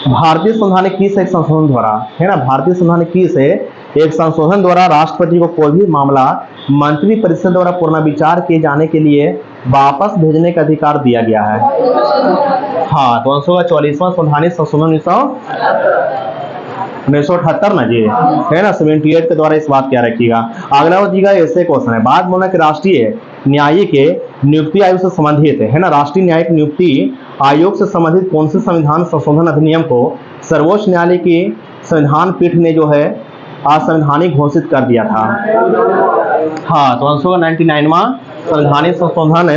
भारतीय संवैधानिक की से एक संशोधन द्वारा, है ना, भारतीय संवैधानिक की से एक संशोधन द्वारा राष्ट्रपति को कोई भी मामला मंत्री परिषद द्वारा पुनर्विचार किए जाने के लिए वापस भेजने का अधिकार दिया गया है। हाँ, तो 44वां संवैधानिक संशोधन 1978 ना जी, है ना, 78 के द्वारा इस बात क्या रखिएगा। अगला बचिएगा ऐसे क्वेश्चन है, बात बोला कि राष्ट्रीय न्यायिक नियुक्ति आयोग से संबंधित है ना, राष्ट्रीय न्यायिक नियुक्ति आयोग से संबंधित कौन से संविधान संशोधन अधिनियम को सर्वोच्च न्यायालय की संविधान पीठ ने जो है असंवैधानिक घोषित कर दिया था। हाँ, तो 99वां संवैधानिक संशोधन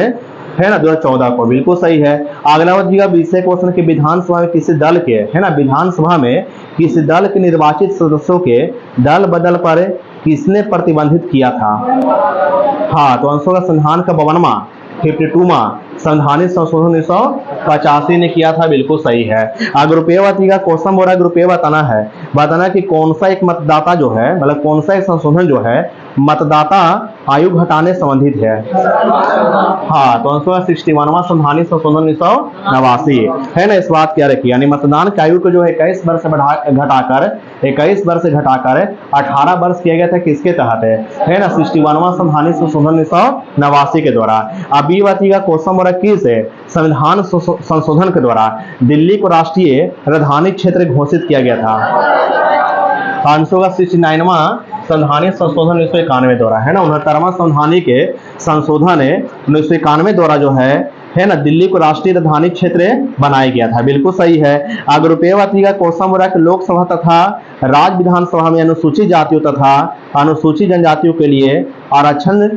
है ना 2014 को, बिल्कुल सही है। अगला बचिएगा विषय क्वेश्चन के विधानसभा में किसी दल के, है ना, विधानसभा में किसी दल के निर्वाचित सदस्यों के दल बदल पर किसने प्रतिबंधित किया था। हाँ, तो अंशों का संविधान का 52वां संवैधानिक संशोधन 1985 ने किया था, बिल्कुल सही है। अगर रुपये का क्वेश्चन बोला, रुपये बताना कि कौन सा एक मतदाता जो है, मतलब कौन सा एक संशोधन जो है मतदाता आयु घटाने संबंधित है। हाँ, तो 61वां संवैधानिक संशोधन 1989 है ना, इस बात क्या रखी, यानी मतदान की आयु को जो है 21 वर्ष से घटाकर 18 वर्ष किया गया था, किसके तहत है ना, 61वां संवैधानिक संशोधन 1989 के द्वारा। अब ये बात का क्वेश्चन बोला किस संविधान संशोधन के द्वारा दिल्ली को राष्ट्रीय राजधानी क्षेत्र घोषित किया गया था। 69वां संवैधानिक संशोधन 1991 द्वारा, है ना, 69वां संवैधानिक संशोधन 1991 द्वारा जो है ना, दिल्ली को राष्ट्रीय राजधानी क्षेत्र बनाया गया था, बिल्कुल सही है। अगर रुपये का क्वेश्चन हो रहा है कि लोकसभा तथा राज्य विधानसभा में अनुसूचित जातियों तथा अनुसूचित जनजातियों के लिए आरक्षण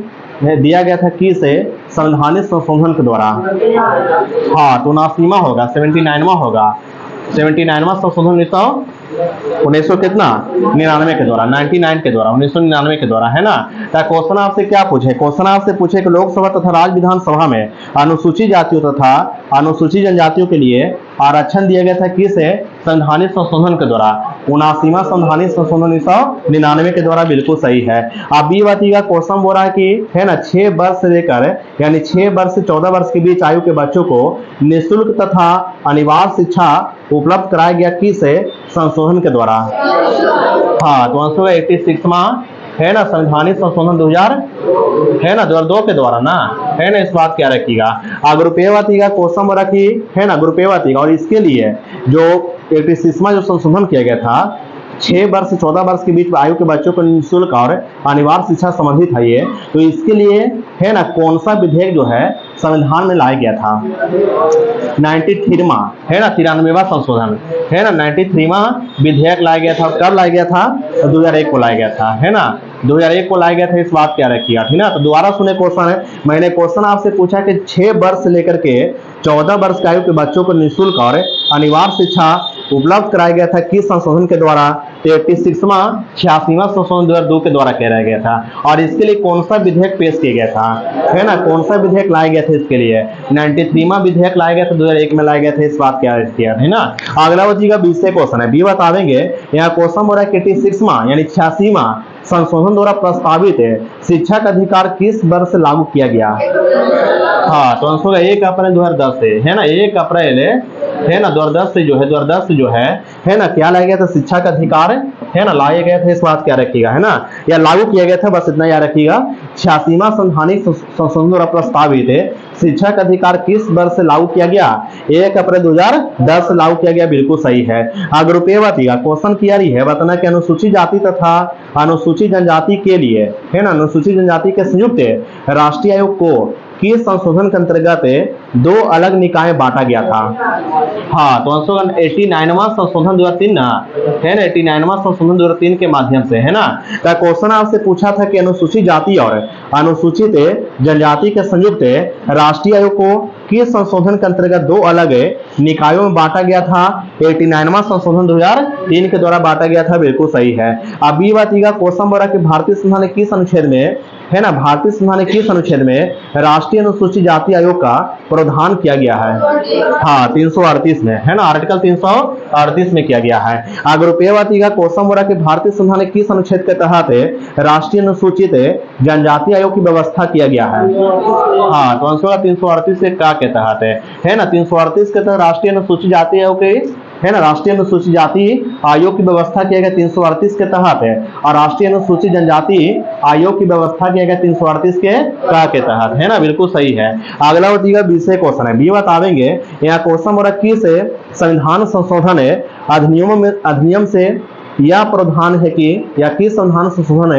दिया गया था किस संवैधानिक संशोधन के द्वारा। हाँ, तो 79वां होगा, 79वां होगा, 79वां संशोधन 1999 के द्वारा, 99 के द्वारा, 1999 के द्वारा, है ना। तो क्वेश्चन आपसे क्या पूछे, क्वेश्चन आपसे पूछे कि लोकसभा तथा राज्य विधानसभा में अनुसूचित जातियों तथा अनुसूचित जनजातियों के लिए आरक्षण दिया गया था किस संवैधानिक संशोधन के द्वारा। 79वां संवैधानिक संशोधन 1999 के द्वारा, बिल्कुल सही है। अब ये बात का क्वेश्चन बोल रहा है कि, है ना, 6 वर्ष से लेकर यानी 6 वर्ष से 14 वर्ष के बीच आयु के बच्चों को निःशुल्क तथा अनिवार्य शिक्षा उपलब्ध कराया गया किस संशोधन के द्वारा। हाँ, तो 86वां है ना संवैधानिक संशोधन 2000 है ना 2002 के द्वारा ना, है ना, इस बात क्या रखिएगा। अगर रुपये का क्वेश्चन रखी, है ना, रुपये और इसके लिए जो 86वां जो संशोधन किया गया था 6 वर्ष से 14 वर्ष के बीच आयु के बच्चों को निःशुल्क और अनिवार्य शिक्षा संबंधित है ये, तो इसके लिए, है ना, कौन सा विधेयक जो है संविधान में लाया गया था। 93वां है ना 93वां संशोधन, है ना, 93वां विधेयक लाया गया था। कब लाया गया था, 2001 को लाया गया था, है ना, 2001 को लाया गया था, इस बात क्या रखिएगा, ठीक ना। तो दोबारा सुने क्वेश्चन है, मैंने क्वेश्चन आपसे पूछा कि 6 वर्ष से लेकर के 14 वर्ष की आयु के बच्चों को निःशुल्क और अनिवार्य शिक्षा उपलब्ध कराया गया था किस संशोधन के द्वारा। 86वां 86वां संशोधन 2002 के द्वारा कराया गया था। और इसके लिए कौन सा विधेयक पेश किया गया था, है ना, कौन सा विधेयक लाया गया था इसके लिए। 93वां विधेयक लाया गया था, 2001 में लाया गया था, इस बात क्या है ना। अगला बच्ची का 20 से क्वेश्चन है, बी बतावेंगे। यहाँ क्वेश्चन हो रहा है 86वां यानी 86वां संशोधन द्वारा प्रस्तावित शिक्षा का अधिकार किस वर्ष से लागू किया गया। हाँ, तो आंसर होगा 1 अप्रैल 2010 से, है ना, 1 अप्रैल है ना 2010 से जो है ना क्या लाया गया था, शिक्षा का अधिकार, है ना, लाया गया था, इस बात क्या रखिएगा, है ना, या लागू किया गया था, बस इतना याद रखिएगा। 86वां संवैधानिक संशोधन द्वारा प्रस्तावित शिक्षा का अधिकार किस वर्ष से लागू किया गया, 1 अप्रैल 2010 से लागू किया गया, बिल्कुल सही है। अगर रुपये का क्वेश्चन किया रही है, बताना कि अनुसूचित जाति तथा अनुसूचित जनजाति के लिए, है ना, अनुसूचित जनजाति के संयुक्त राष्ट्रीय आयोग को किस संशोधन के अंतर्गत 2 अलग निकाय बांटा गया था। हाँ, तो संशोधन 89वां संशोधन 2003 ना, है ना, 89वां संशोधन 2003 के माध्यम से, है ना। तो क्वेश्चन आपसे पूछा था कि अनुसूचित जाति और अनुसूचित जनजाति के संयुक्त राष्ट्रीय आयोग को किस संशोधन के अंतर्गत 2 अलग निकायों में बांटा गया था। 89वां संशोधन 2003 के द्वारा बांटा गया था, बिल्कुल सही है। अब ये बात का क्वेश्चन बोला कि भारतीय संविधान के किस अनुच्छेद में, है ना, भारतीय संविधान के किस अनुच्छेद में राष्ट्रीय अनुसूचित जाति आयोग का प्रावधान किया गया है। हाँ, 338 में, है ना, आर्टिकल 338 में किया गया है। अगर रुपये का क्वेश्चन बोला कि भारतीय संविधान के किस अनुच्छेद के तहत राष्ट्रीय अनुसूचित जनजाति आयोग की व्यवस्था किया गया है। हाँ, तो आंसर 338 के क्या के तहत है ना, 338 के तहत राष्ट्रीय अनुसूचित जाति आयोग की है ना। राष्ट्रीय अनुसूचित जाति आयोग की व्यवस्था किया गया 338 के तहत है, और राष्ट्रीय अनुसूचित जनजाति आयोग की व्यवस्था किया गया 338 के तहत, है ना, बिल्कुल सही है। अगला बताइएगा 20 क्वेश्चन है, बी बतावेंगे यहाँ क्वेश्चन हो रहा है, किस संविधान संशोधन अधिनियम से यह प्रावधान है कि, या किस संविधान संशोधन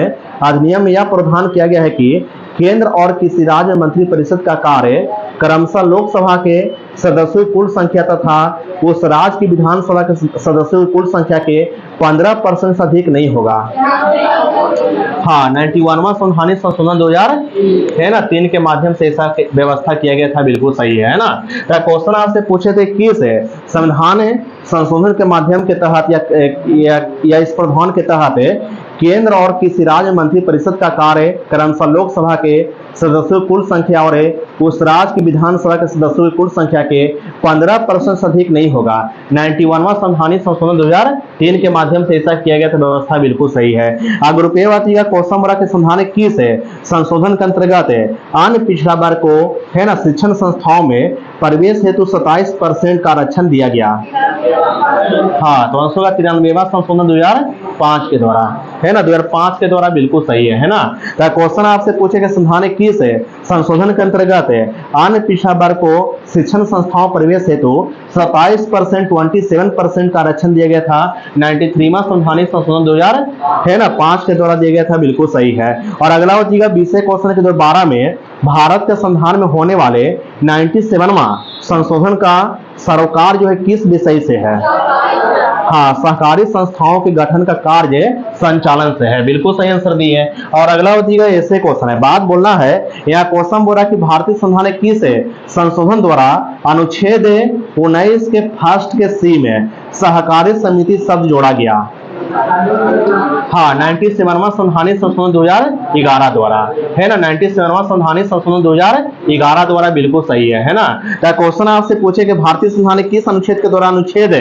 अधिनियम में यह प्रावधान किया गया है कि केंद्र और किसी राज्य मंत्रिपरिषद का कार्य क्रमशः लोकसभा के सदस्यों की कुल संख्या तथा उस राज्य की विधानसभा के सदस्यों की कुल संख्या के 15% से अधिक नहीं होगा। हाँ, 91वां संवैधानिक संशोधन 2000 है ना 3 के माध्यम से ऐसा व्यवस्था किया गया था, बिल्कुल सही है ना। तो क्वेश्चन आपसे पूछे थे किस संविधान संशोधन के माध्यम के तहत या इस प्रावधान के तहत केंद्र और किसी राज्य मंत्रिपरिषद का कार्य क्रमशः लोकसभा के सदस्यों की कुल संख्या और उस राज्य की विधानसभा के सदस्यों की कुल संख्या के 15% से अधिक नहीं होगा। 91वां संवैधानिक संशोधन 2003 के माध्यम से ऐसा किया गया था, व्यवस्था बिल्कुल सही है। अगर रुपये वातिका क्वेश्चन के संवैधान किस संशोधन के अंतर्गत अन्य पिछड़ा वर्ग को, है ना, शिक्षण संस्थाओं में प्रवेश हेतु 27% का आरक्षण दिया गया। हाँ, तो 93वां संशोधन 2005 के द्वारा, है ना, 2005 के द्वारा, बिल्कुल सही है ना। तो क्वेश्चन आपसे पूछेगा संवैधानिक किस संशोधन के अंतर्गत अन्य पिछड़ा वर्ग को शिक्षण संस्थाओं प्रवेश हेतु 27% का आरक्षण दिया गया था। 93वां संवैधानिक संशोधन 2005 के द्वारा दिया गया था, बिल्कुल सही है। और अगला हो जाएगा 20 क्वेश्चन के 2012 में भारत के संविधान में होने वाले 97वां संशोधन का सरोकार जो है किस विषय से है? हाँ, सहकारी संस्थाओं के गठन का कार्य संचालन से है, बिल्कुल सही आंसर दी है। और अगला होगा ऐसे क्वेश्चन है, बात बोलना है। यहाँ क्वेश्चन बोल रहा है कि भारतीय संविधान किस संशोधन द्वारा अनुच्छेद 19 के फर्स्ट के सी में सहकारी समिति शब्द जोड़ा गया। हाँ, 97वां संवैधानिक संशोधन 2011 द्वारा, है ना, 97वां संवैधानिक संशोधन 2011 द्वारा, बिल्कुल सही है ना। तो क्वेश्चन आपसे पूछे कि भारतीय संविधान किस अनुच्छेद के द्वारा अनुच्छेद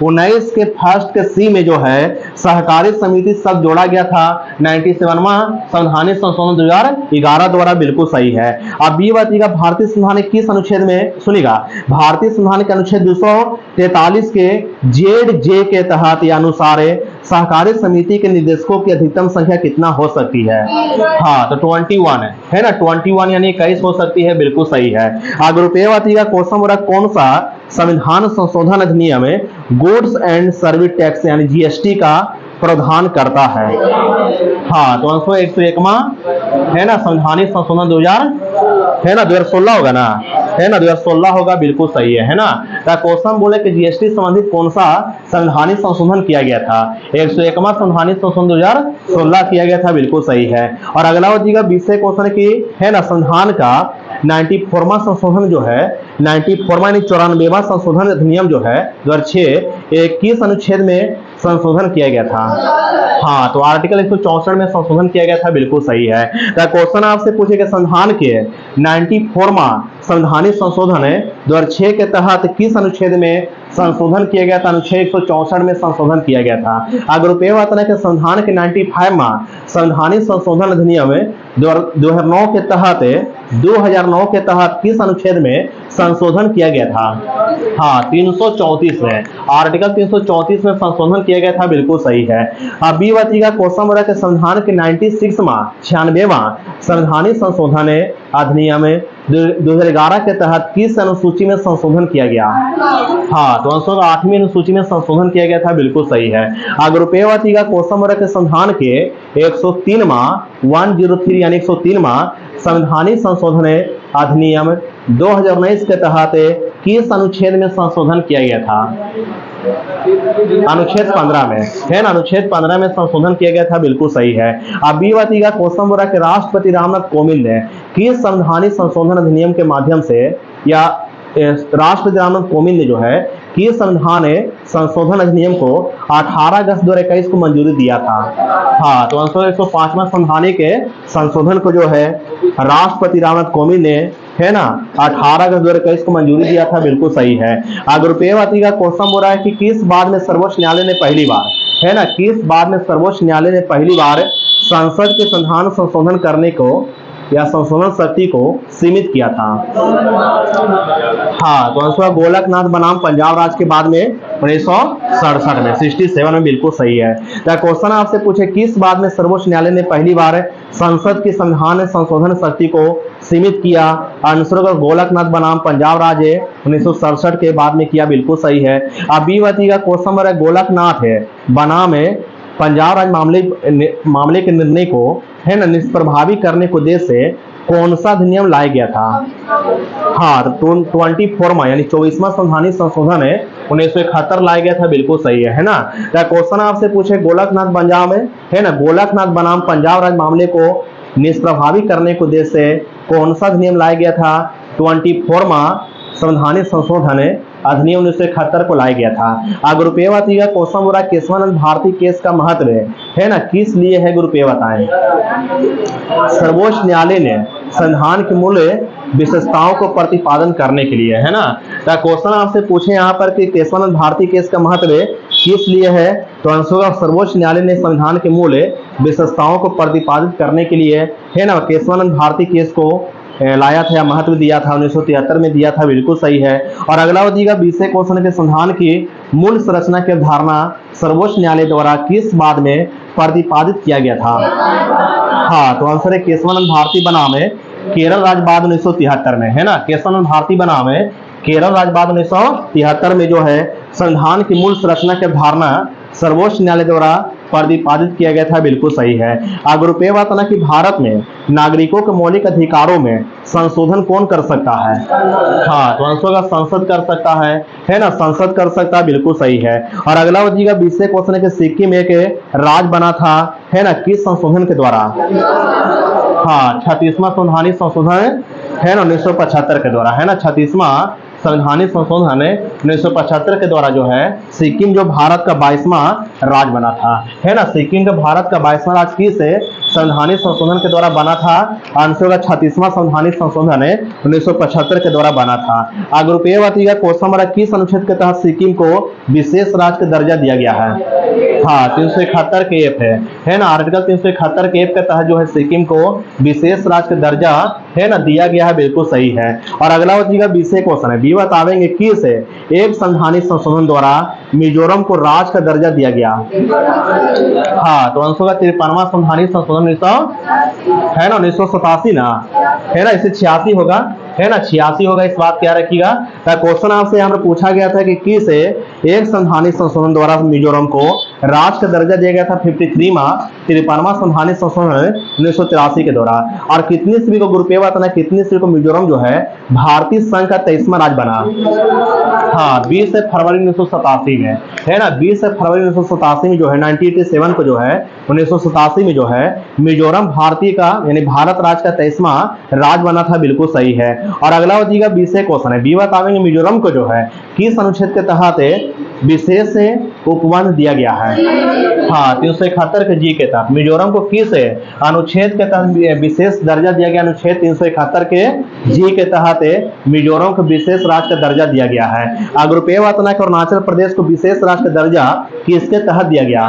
19 के फर्स्ट के सी में जो है सहकारी समिति शब्द जोड़ा गया था। 97वां संवैधानिक संशोधन 2011 द्वारा, बिल्कुल सही है। अब बी बताइएगा भारतीय संविधान किस अनुच्छेद में, सुनिएगा, भारतीय संविधान के अनुच्छेद 243 के जेड के तहत या अनुसार सहकारी समिति के निदेशकों की अधिकतम संख्या कितना हो सकती है? हाँ, तो 21 है ना, 21 यानी 21 हो सकती है, बिल्कुल सही है। अगर रुपये बताइएगा क्वेश्चन बोला कौन सा संविधान संशोधन अधिनियम गुड्स एंड सर्विस टैक्स यानी जीएसटी का प्रावधान करता है? हाँ, तो 101वां है ना संवैधानिक संशोधन 2016 होगा ना, है ना, 2016 होगा, बिल्कुल सही है ना। तो क्वेश्चन बोले कि जीएसटी संबंधित कौन सा संवैधानिक संशोधन किया गया था? 101वां संवैधानिक संशोधन 2016 किया गया था, बिल्कुल सही है। और अगला हो जाएगा 20 क्वेश्चन की, है ना, संविधान का 94वां संशोधन जो है 94वां यानी 94वां संशोधन अधिनियम जो है 2006 किस अनुच्छेद में संशोधन किया गया था? हाँ, तो आर्टिकल 164 में संशोधन किया गया था, बिल्कुल सही है। तो क्वेश्चन आपसे पूछेगा संविधान के 94वां संवैधानिक संशोधन 2006 के तहत किस अनुच्छेद में संशोधन किया गया था? अनुच्छेद 164 में संशोधन किया गया था। अगर रुपये बताना कि संविधान के 95वां संवैधानिक संशोधन अधिनियम 2009 के तहत किस अनुच्छेद में संशोधन किया गया था? हाँ, 334 में, आर्टिकल 334 में संशोधन किया गया था, बिल्कुल सही है। अब बी बताइएगा क्वेश्चन बोला कि संविधान के 96वां संवैधानिक संशोधन अधिनियम 2011 के तहत किस अनुसूची में संशोधन किया गया? हाँ, तो 8वीं अनुसूची में संशोधन किया गया था, बिल्कुल सही है। अगर रुपये बताइएगा क्वेश्चन बोला कि संविधान के 103 यानी 103वां संवैधानिक संशोधन अधिनियम 2019 के तहत किस अनुच्छेद में संशोधन किया गया था? अनुच्छेद 15 में, है ना, अनुच्छेद 15 में संशोधन किया गया था, बिल्कुल सही है। अब बी बताइएगा क्वेश्चन बोला कि राष्ट्रपति रामनाथ कोविंद ने किस संवैधानिक संशोधन अधिनियम के माध्यम से, या राष्ट्रपति रामनाथ कोविंद ने जो है किस संविधान संशोधन अधिनियम को 18 अगस्त 2021 को मंजूरी दिया था? हाँ, तो 105वां संवैधानिक संशोधन को जो है राष्ट्रपति रामनाथ कोविंद ने, है ना, 18 अगस्त 2021 को मंजूरी दिया था, बिल्कुल सही है। अगर रुपये बताइएगा क्वेश्चन बोल रहा है कि किस बात में सर्वोच्च न्यायालय ने पहली बार, है ना, किस बात में सर्वोच्च न्यायालय ने पहली बार संसद के संविधान संशोधन करने को या संशोधन शक्ति को सीमित किया था? हाँ, तो आंसर गोलकनाथ बनाम पंजाब राज्य के बाद में 1967 में, 67 में बिल्कुल सही है। तो क्वेश्चन आपसे पूछे किस बात में सर्वोच्च न्यायालय ने पहली बार संसद की संविधान संशोधन शक्ति को सीमित किया? आंसर का गोलकनाथ बनाम पंजाब राज्य 1967 के बाद में किया, बिल्कुल सही है। अब बी का क्वेश्चन नंबर है, गोलकनाथ है बनाम पंजाब राज्य मामले के निर्णय को है ना निष्प्रभावी करने के उद्देश्य से कौन सा अधिनियम लाया गया था? हाँ, 24वां यानी 24वां संवैधानिक संशोधन है 1971 लाया गया था, बिल्कुल सही है ना। क्वेश्चन आपसे पूछे गोलकनाथ पंजाब में है ना, गोलकनाथ बनाम पंजाब राज्य मामले को निष्प्रभावी करने के उद्देश्य से कौन सा अधिनियम लाया गया था? 24वां संवैधानिक संशोधन अधिनियम 1971 को लाया गया था। ग्रुप ए बताइएगा क्वेश्चन बोला केशवानंद भारती केस का महत्व है ना किस लिए है? ग्रुप ए बताएं। सर्वोच्च न्यायालय ने संविधान के मूल्य विशेषताओं को प्रतिपादन करने के लिए है ना। तो क्वेश्चन आपसे पूछे यहाँ पर कि केशवानंद भारती केस का महत्व किस लिए है? तो आंसर सर्वोच्च न्यायालय ने संविधान के मूल्य विशेषताओं को प्रतिपादित करने के लिए है ना केशवानंद भारती केस को लाया था या महत्व दिया था, 1973 में दिया था, बिल्कुल सही है। और अगला बताइएगा 20वें क्वेश्चन के संविधान की मूल संरचना की अवधारणा सर्वोच्च न्यायालय द्वारा किस बाद में प्रतिपादित किया गया था? हाँ, तो आंसर है केशवानंद भारती बनाम केरल राज्य बाद 1973 में है ना। केशवानंद भारती बनाम केरल राज्य बाद 1973 में जो है संविधान की मूल संरचना की अवधारणा सर्वोच्च न्यायालय द्वारा प्रतिपादित किया गया था, बिल्कुल सही है। ग्रुप ए बताना कि भारत में नागरिकों के मौलिक अधिकारों में संशोधन कौन कर सकता है? हाँ, तो आंसर का संसद कर सकता है ना, संसद कर सकता है, बिल्कुल सही है। और अगला बताइएगा 20वें क्वेश्चन है कि सिक्किम एक राज्य बना था है ना किस संशोधन के द्वारा? हाँ, 36वां संवैधानिक संशोधन है ना 1975 के द्वारा है ना। 36वां संवैधानिक संशोधन 1975 के द्वारा जो है सिक्किम जो भारत का 22वां राज्य बना था है ना। सिक्किम का भारत का 22वां राज्य किस संवैधानिक संशोधन के द्वारा बना था? आंसर का 36वां संवैधानिक संशोधन 1975 के द्वारा बना था। ग्रुप ए बताइएगा क्वेश्चन नंबर किस अनुच्छेद के तहत सिक्किम को विशेष राज्य का दर्जा दिया गया है? हाँ, 371 के एफ है ना। आर्टिकल 371 के एफ के तहत जो है सिक्किम को विशेष राज्य का दर्जा है ना दिया गया है, बिल्कुल सही है। और अगला बताइएगा 20वें क्वेश्चन है, बी बतावेंगे किस एक संवैधानिक संशोधन द्वारा मिजोरम को राज्य का दर्जा दिया गया? हाँ, तो आंसर का 53वां संवैधानिक संशोधन है ना 1987 ना है ना, इसे 86 होगा है ना, 86 होगा, इस बात क्या रखिएगा। क्वेश्चन आपसे यहाँ पर पूछा गया था कि किस एक संवैधानिक संशोधन द्वारा मिजोरम को राज्य का दर्जा दिया गया था? 53वां संवैधानिक संशोधन 1983 के द्वारा। और कितनी ईस्वी को ग्रुप ए बताना कितनी ईस्वी को मिजोरम जो है भारतीय संघ का 23वां राज्य बना? हाँ, 20 फरवरी 1987 में है ना, 20 फरवरी 1987 में जो है 1987 को जो है 1987 में जो है मिजोरम भारतीय का यानी भारत राज्य का 23वां राज्य बना था, बिल्कुल सही है। और अगला बताइएगा 20वें क्वेश्चन है, बी बतावेंगे मिजोरम को जो है किस अनुच्छेद के तहत विशेष उपबंध दिया गया है? हाँ, 371 के जी के तहत मिजोरम को किस अनुच्छेद के तहत विशेष दर्जा दिया गया? अनुच्छेद 371 के जी के तहत मिजोरम को विशेष राज्य का दर्जा दिया गया है। ग्रुप ए बताना कि अरुणाचल प्रदेश को विशेष राज्य का दर्जा किसके तहत दिया गया?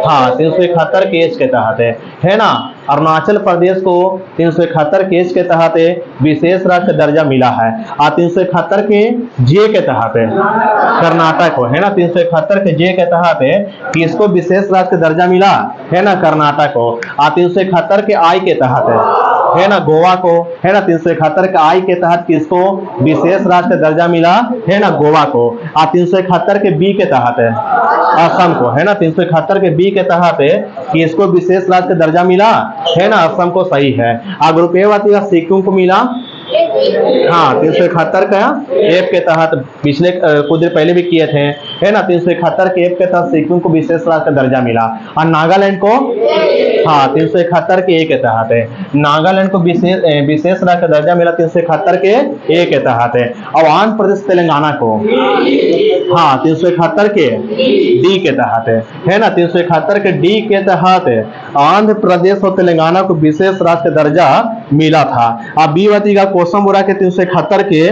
हाँ, 371 के एच के तहत है ना। अरुणाचल प्रदेश को 371 के एच के तहत विशेष राज्य का दर्जा मिला है। और 371 के जे के तहत कर्नाटक को है ना, 371 के जे के तहत किसको विशेष राज्य का दर्जा मिला है ना? कर्नाटक को। और 371 के आई के तहत है ना गोवा को है ना, 371 के आई के तहत किसको विशेष राज्य का दर्जा मिला है ना? गोवा को। और 371 के बी के तहत असम को है ना, 371 के बी के तहत किसको विशेष राज्य का दर्जा मिला है ना? असम को, सही है। ग्रुप ए बताइएगा सिक्किम को मिला हाँ 371 का एफ के तहत, पिछले कुछ देर पहले भी किए थे है ना। 371 के एफ के तहत सिक्किम को विशेष राज्य का दर्जा मिला। और नागालैंड को हाँ 371 के ए के तहत है, नागालैंड को विशेष राज्य का दर्जा मिला 371 के ए के तहत है। और आंध्र प्रदेश तेलंगाना को हाँ 371 के डी के तहत है ना, 371 के डी के तहत आंध्र प्रदेश और तेलंगाना को विशेष राज्य का दर्जा मिला था। अब बी बताइएगा क्वेश्चन बोला के 371 के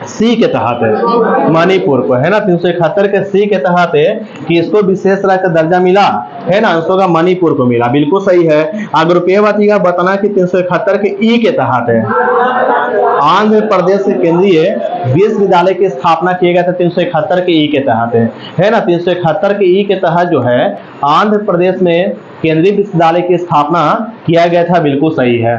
सी के तहत है मणिपुर को, है ना। 371 के सी के तहत है कि इसको विशेष राज्य का दर्जा मिला, है ना। आंसर का मणिपुर को मिला, बिल्कुल सही है। अगर रुपये बात बताना कि 371 के ई के तहत है आंध्र प्रदेश के केंद्रीय विश्वविद्यालय की स्थापना किए गए थे 371 के ई के तहत है ना। 371 के ई के तहत जो है आंध्र प्रदेश में केंद्रीय विश्वविद्यालय की स्थापना किया गया था, बिल्कुल सही है।